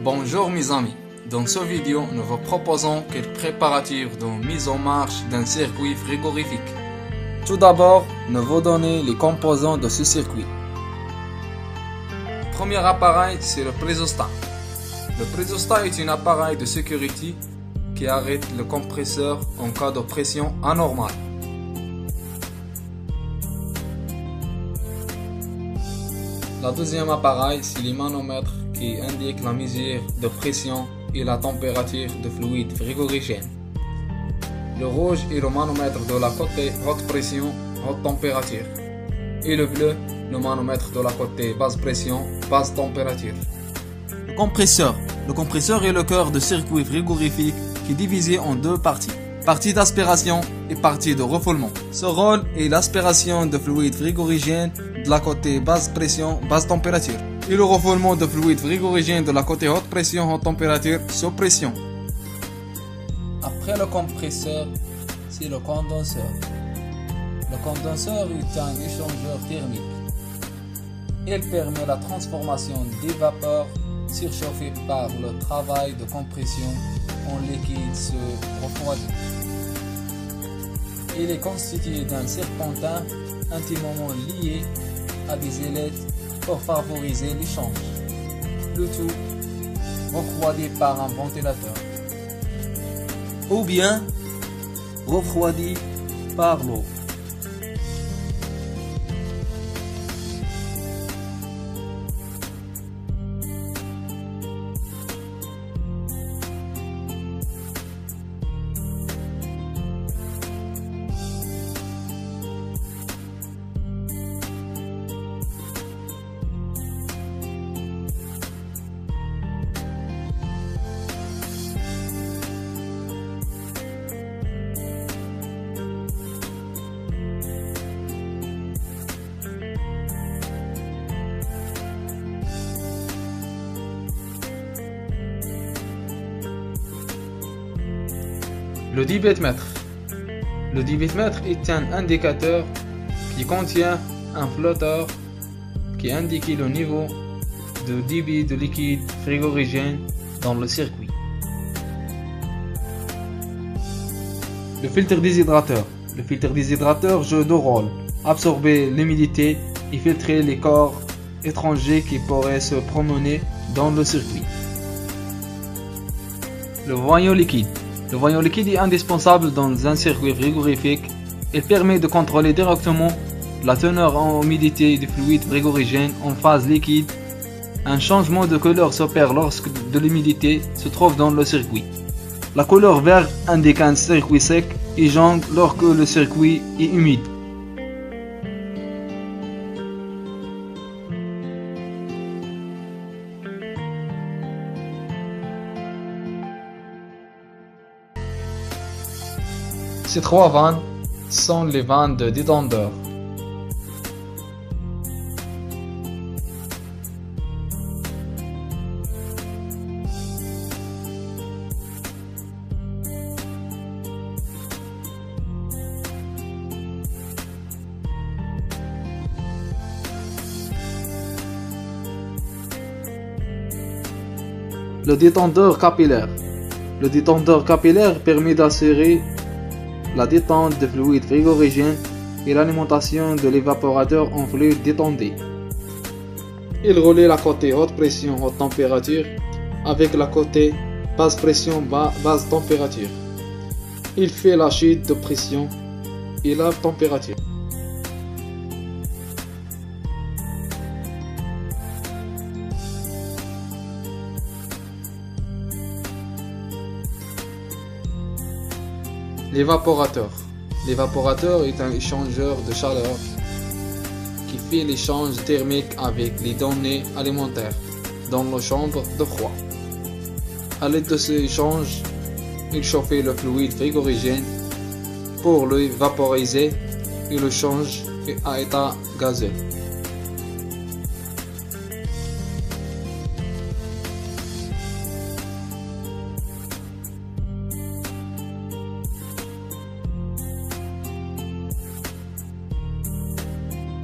Bonjour mes amis, dans cette vidéo nous vous proposons quelques préparatifs de mise en marche d'un circuit frigorifique. Tout d'abord, nous vous donnons les composants de ce circuit. Le premier appareil, c'est le présostat. Le présostat est un appareil de sécurité qui arrête le compresseur en cas de pression anormale. Le deuxième appareil, c'est le manomètre qui indique la mesure de pression et la température du fluide frigorigène. Le rouge est le manomètre de la côté haute pression, haute température. Et le bleu, le manomètre de la côté basse pression, basse température. Le compresseur est le cœur du circuit frigorifique qui est divisé en deux parties. Partie d'aspiration et partie de refoulement. Ce rôle est l'aspiration de fluide frigorigène de la côté basse pression, basse température. Et le refoulement de fluide frigorigène de la côté haute pression, haute température, sous pression. Après le compresseur, c'est le condenseur. Le condenseur est un échangeur thermique. Il permet la transformation des vapeurs surchauffées par le travail de compression en liquide se refroidi. Il est constitué d'un serpentin intimement lié à des ailettes pour favoriser l'échange. Le tout refroidi par un ventilateur. Ou bien refroidi par l'eau. Le débitmètre. Le débitmètre est un indicateur qui contient un flotteur qui indique le niveau de débit de liquide frigorigène dans le circuit. Le filtre déshydrateur. Le filtre déshydrateur joue deux rôles: absorber l'humidité et filtrer les corps étrangers qui pourraient se promener dans le circuit. Le voyant liquide. Le voyant liquide est indispensable dans un circuit frigorifique. Il permet de contrôler directement la teneur en humidité du fluide frigorigène en phase liquide. Un changement de couleur s'opère lorsque de l'humidité se trouve dans le circuit. La couleur verte indique un circuit sec et jaune lorsque le circuit est humide. Ces trois vannes sont les vannes de détendeur. Le détendeur capillaire. Le détendeur capillaire permet d'assurer la détente de fluide frigorigène et l'alimentation de l'évaporateur en fluide détendu. Il relie la côté haute pression haute température avec la côté basse pression basse température. Il fait la chute de pression et la température. L'évaporateur. L'évaporateur est un échangeur de chaleur qui fait l'échange thermique avec les données alimentaires dans la chambre de froid. À l'aide de cet échange, il chauffe le fluide frigorigène pour le vaporiser et le change à état gazeux.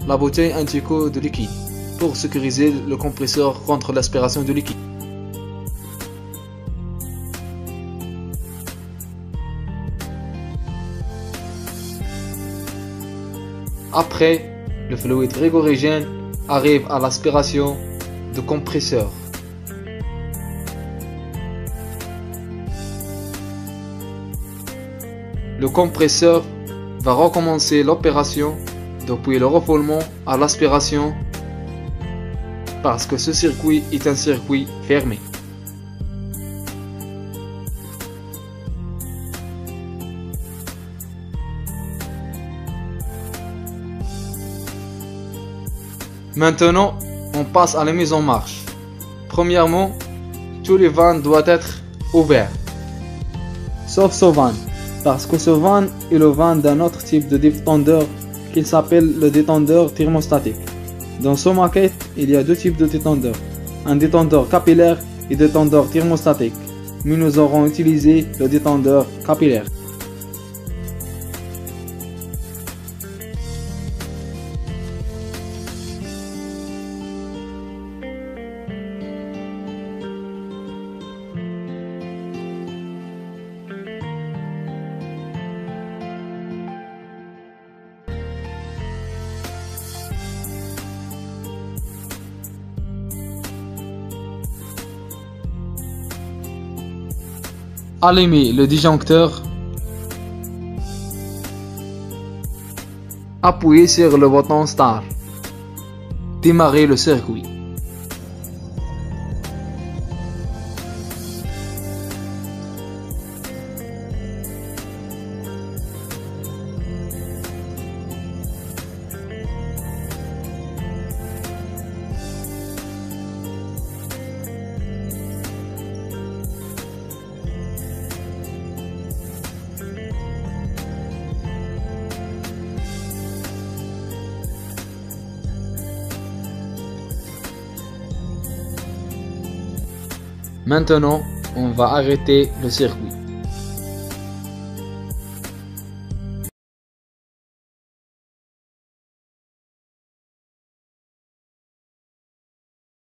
La bouteille anti-coup de liquide pour sécuriser le compresseur contre l'aspiration de liquide. Après, le fluide frigorigène arrive à l'aspiration du compresseur. Le compresseur va recommencer l'opération depuis le refoulement à l'aspiration parce que ce circuit est un circuit fermé. Maintenant, on passe à la mise en marche. Premièrement, tous les vannes doivent être ouverts, sauf ce van, parce que ce van est le van d'un autre type de détendeur qui s'appelle le détendeur thermostatique. Dans ce maquette, il y a deux types de détendeurs, un détendeur capillaire et détendeur thermostatique, mais nous aurons utilisé le détendeur capillaire. Allumez le disjoncteur. Appuyez sur le bouton Start. Démarrez le circuit. Maintenant, on va arrêter le circuit.